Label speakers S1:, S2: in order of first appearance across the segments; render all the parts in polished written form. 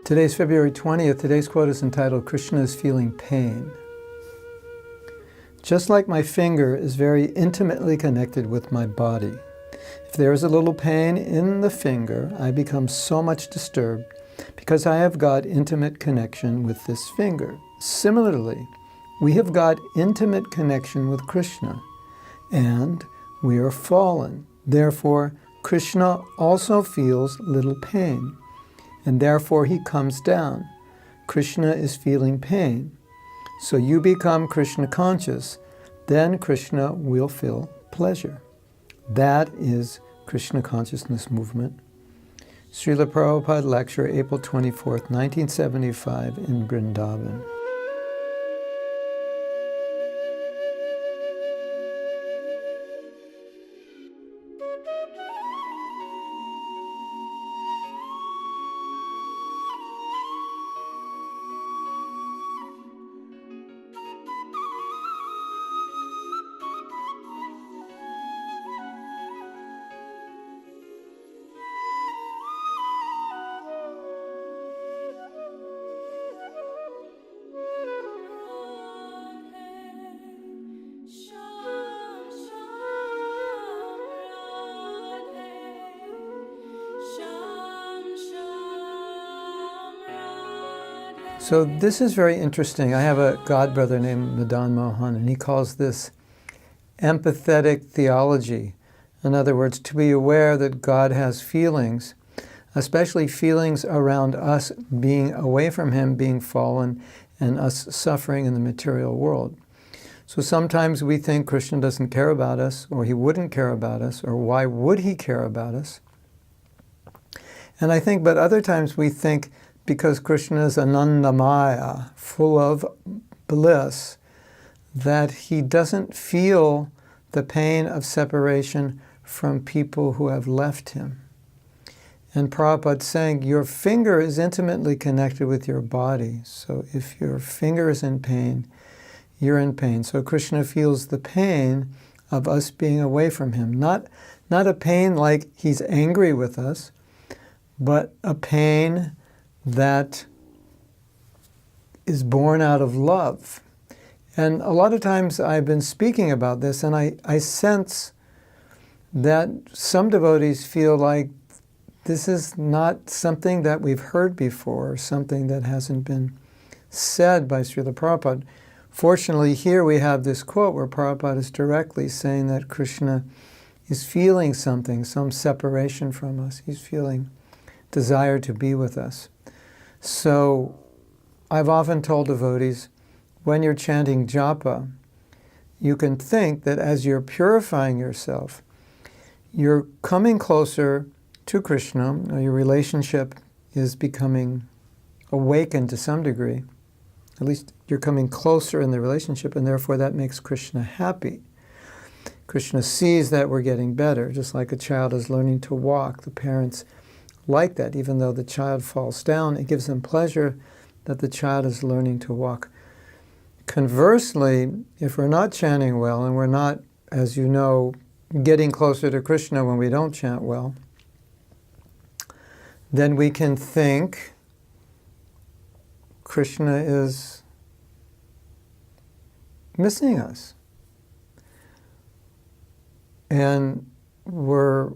S1: Today's February 20th. Today's quote is entitled, "Krishna is feeling pain." Just like my finger is very intimately connected with my body, if there is a little pain in the finger, I become so much disturbed because I have got intimate connection with this finger. Similarly, we have got intimate connection with Krishna, and we are fallen. Therefore, Krishna also feels little pain, and therefore he comes down. Krishna is feeling pain. So you become Krishna conscious, then Krishna will feel pleasure. That is Krishna consciousness movement. Srila Prabhupada lecture, April 24th, 1975 in Vrindavan. So this is very interesting. I have a godbrother named Madan Mohan, and he calls this empathetic theology. In other words, to be aware that God has feelings, especially feelings around us being away from Him, being fallen, and us suffering in the material world. So sometimes we think Krishna doesn't care about us, or He wouldn't care about us, or why would He care about us? And I think, but other times we think, because Krishna is Anandamaya, full of bliss, that He doesn't feel the pain of separation from people who have left Him. And Prabhupada's saying, your finger is intimately connected with your body. So if your finger is in pain, you're in pain. So Krishna feels the pain of us being away from Him. Not a pain like He's angry with us, but a pain that is born out of love. And a lot of times I've been speaking about this, and I sense that some devotees feel like this is not something that we've heard before, or something that hasn't been said by Srila Prabhupada. Fortunately, here we have this quote where Prabhupada is directly saying that Krishna is feeling something, some separation from us. He's feeling desire to be with us. So I've often told devotees, when you're chanting japa, you can think that as you're purifying yourself, you're coming closer to Krishna, or your relationship is becoming awakened to some degree. At least you're coming closer in the relationship, and therefore that makes Krishna happy. Krishna sees that we're getting better, just like a child is learning to walk. The parents like that. Even though the child falls down, it gives them pleasure that the child is learning to walk. Conversely, if we're not chanting well, and we're not, as you know, getting closer to Krishna when we don't chant well, then we can think Krishna is missing us. And we're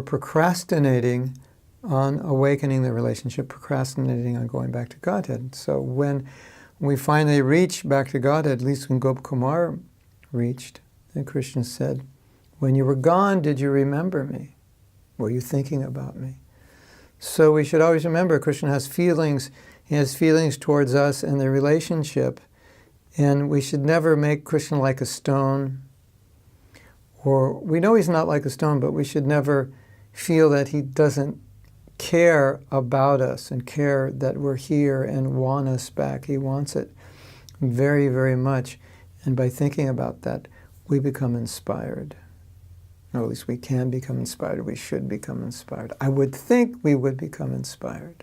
S1: procrastinating on awakening the relationship, procrastinating on going back to Godhead. So when we finally reach back to Godhead, at least when Gopkumar reached, then Krishna said, when you were gone, did you remember me? Were you thinking about me? So we should always remember Krishna has feelings. He has feelings towards us and the relationship. And we should never make Krishna like a stone. Or we know He's not like a stone, but we should never feel that He doesn't care about us and care that we're here and want us back. He wants it very, very much. And by thinking about that, we become inspired. Or at least we can become inspired. We should become inspired. I would think we would become inspired.